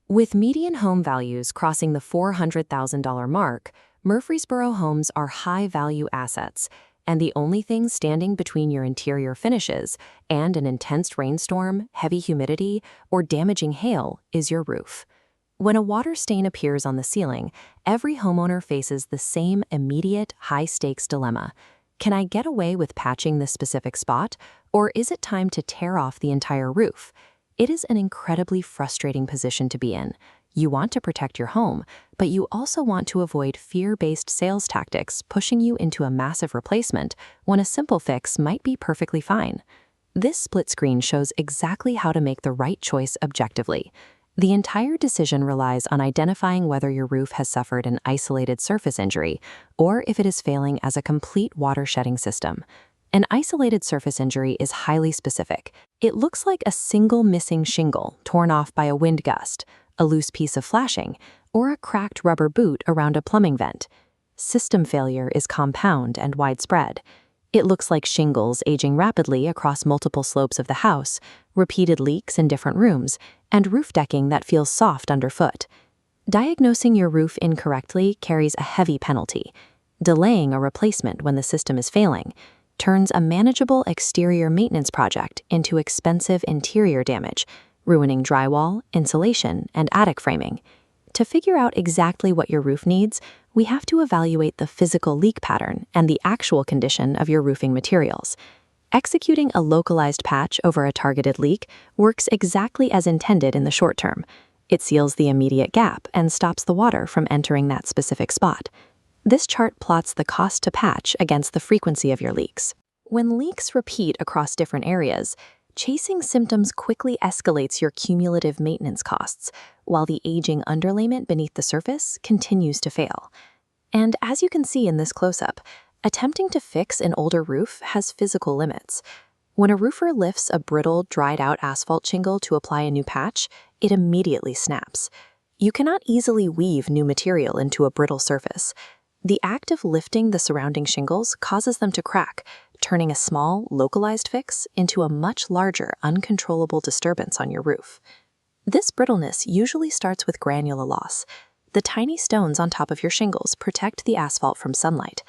With median home values crossing the $400,000 mark, Murfreesboro homes are high-value assets, and the only thing standing between your interior finishes and an intense rainstorm, heavy humidity, or damaging hail is your roof. When a water stain appears on the ceiling, every homeowner faces the same immediate, high-stakes dilemma. Can I get away with patching this specific spot, or is it time to tear off the entire roof? It is an incredibly frustrating position to be in. You want to protect your home, but you also want to avoid fear-based sales tactics pushing you into a massive replacement when a simple fix might be perfectly fine. This split screen shows exactly how to make the right choice objectively. The entire decision relies on identifying whether your roof has suffered an isolated surface injury or if it is failing as a complete water-shedding system. An isolated surface injury is highly specific. It looks like a single missing shingle torn off by a wind gust, a loose piece of flashing, or a cracked rubber boot around a plumbing vent. System failure is compound and widespread. It looks like shingles aging rapidly across multiple slopes of the house, repeated leaks in different rooms, and roof decking that feels soft underfoot. Diagnosing your roof incorrectly carries a heavy penalty. Delaying a replacement when the system is failing turns a manageable exterior maintenance project into expensive interior damage, ruining drywall, insulation, and attic framing. To figure out exactly what your roof needs, we have to evaluate the physical leak pattern and the actual condition of your roofing materials. Executing a localized patch over a targeted leak works exactly as intended in the short term. It seals the immediate gap and stops the water from entering that specific spot. This chart plots the cost to patch against the frequency of your leaks. When leaks repeat across different areas, chasing symptoms quickly escalates your cumulative maintenance costs, while the aging underlayment beneath the surface continues to fail. And as you can see in this close-up, attempting to fix an older roof has physical limits. When a roofer lifts a brittle, dried-out asphalt shingle to apply a new patch, it immediately snaps. You cannot easily weave new material into a brittle surface. The act of lifting the surrounding shingles causes them to crack, turning a small, localized fix into a much larger, uncontrollable disturbance on your roof. This brittleness usually starts with granule loss. The tiny stones on top of your shingles protect the asphalt from sunlight.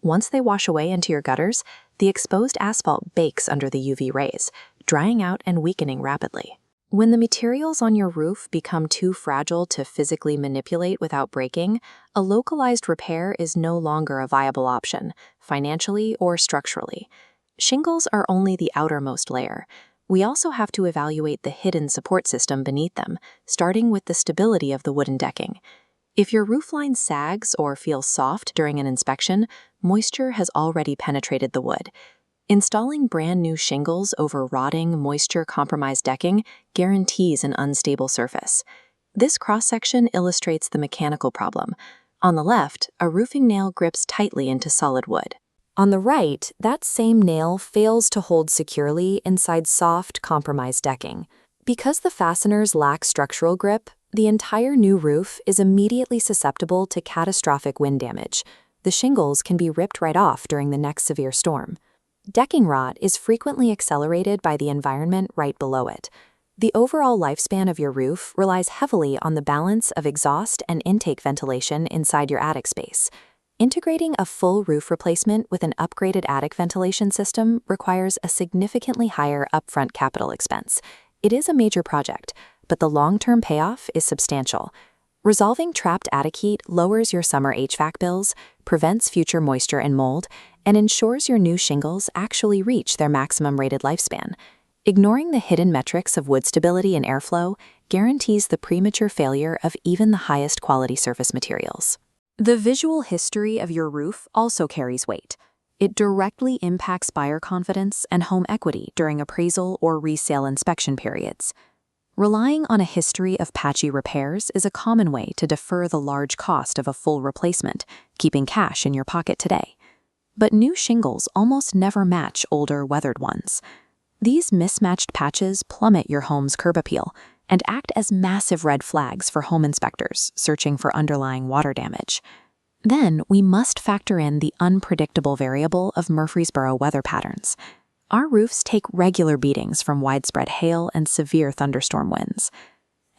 Once they wash away into your gutters, the exposed asphalt bakes under the UV rays, drying out and weakening rapidly. When the materials on your roof become too fragile to physically manipulate without breaking, a localized repair is no longer a viable option, financially or structurally. Shingles are only the outermost layer. We also have to evaluate the hidden support system beneath them, starting with the stability of the wooden decking. If your roofline sags or feels soft during an inspection, moisture has already penetrated the wood. Installing brand new shingles over rotting, moisture-compromised decking guarantees an unstable surface. This cross-section illustrates the mechanical problem. On the left, a roofing nail grips tightly into solid wood. On the right, that same nail fails to hold securely inside soft, compromised decking. Because the fasteners lack structural grip, the entire new roof is immediately susceptible to catastrophic wind damage. The shingles can be ripped right off during the next severe storm. Decking rot is frequently accelerated by the environment right below it. The overall lifespan of your roof relies heavily on the balance of exhaust and intake ventilation inside your attic space. Integrating a full roof replacement with an upgraded attic ventilation system requires a significantly higher upfront capital expense. It is a major project, but the long-term payoff is substantial. Resolving trapped attic heat lowers your summer HVAC bills, prevents future moisture and mold, and ensures your new shingles actually reach their maximum rated lifespan. Ignoring the hidden metrics of wood stability and airflow guarantees the premature failure of even the highest quality surface materials. The visual history of your roof also carries weight. It directly impacts buyer confidence and home equity during appraisal or resale inspection periods. Relying on a history of patchy repairs is a common way to defer the large cost of a full replacement, keeping cash in your pocket today. But new shingles almost never match older, weathered ones. These mismatched patches plummet your home's curb appeal and act as massive red flags for home inspectors searching for underlying water damage. Then we must factor in the unpredictable variable of Murfreesboro weather patterns. Our roofs take regular beatings from widespread hail and severe thunderstorm winds.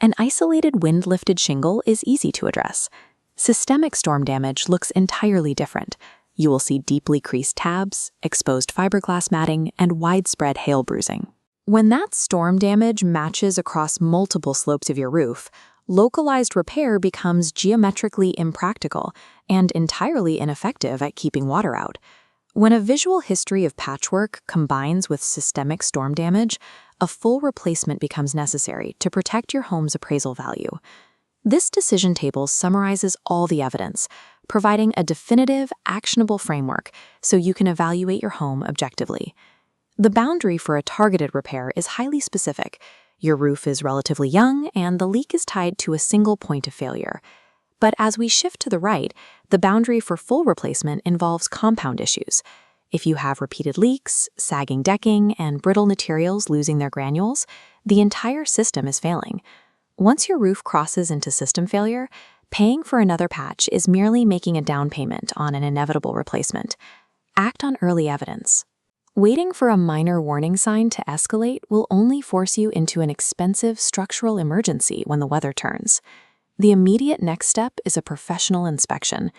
An isolated wind-lifted shingle is easy to address. Systemic storm damage looks entirely different. You will see deeply creased tabs, exposed fiberglass matting, and widespread hail bruising. When that storm damage matches across multiple slopes of your roof, localized repair becomes geometrically impractical and entirely ineffective at keeping water out. When a visual history of patchwork combines with systemic storm damage, a full replacement becomes necessary to protect your home's appraisal value. This decision table summarizes all the evidence, providing a definitive, actionable framework so you can evaluate your home objectively. The boundary for a targeted repair is highly specific. Your roof is relatively young, and the leak is tied to a single point of failure. But as we shift to the right, the boundary for full replacement involves compound issues. If you have repeated leaks, sagging decking, and brittle materials losing their granules, the entire system is failing. Once your roof crosses into system failure, paying for another patch is merely making a down payment on an inevitable replacement. Act on early evidence. Waiting for a minor warning sign to escalate will only force you into an expensive structural emergency when the weather turns. The immediate next step is a professional inspection.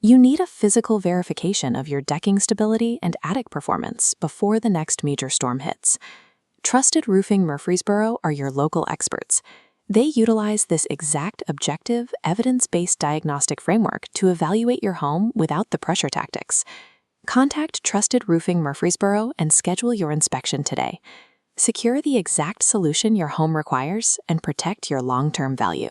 You need a physical verification of your decking stability and attic performance before the next major storm hits. Trusted Roofing Murfreesboro are your local experts. They utilize this exact objective, evidence-based diagnostic framework to evaluate your home without the pressure tactics. Contact Trusted Roofing Murfreesboro and schedule your inspection today. Secure the exact solution your home requires and protect your long-term value.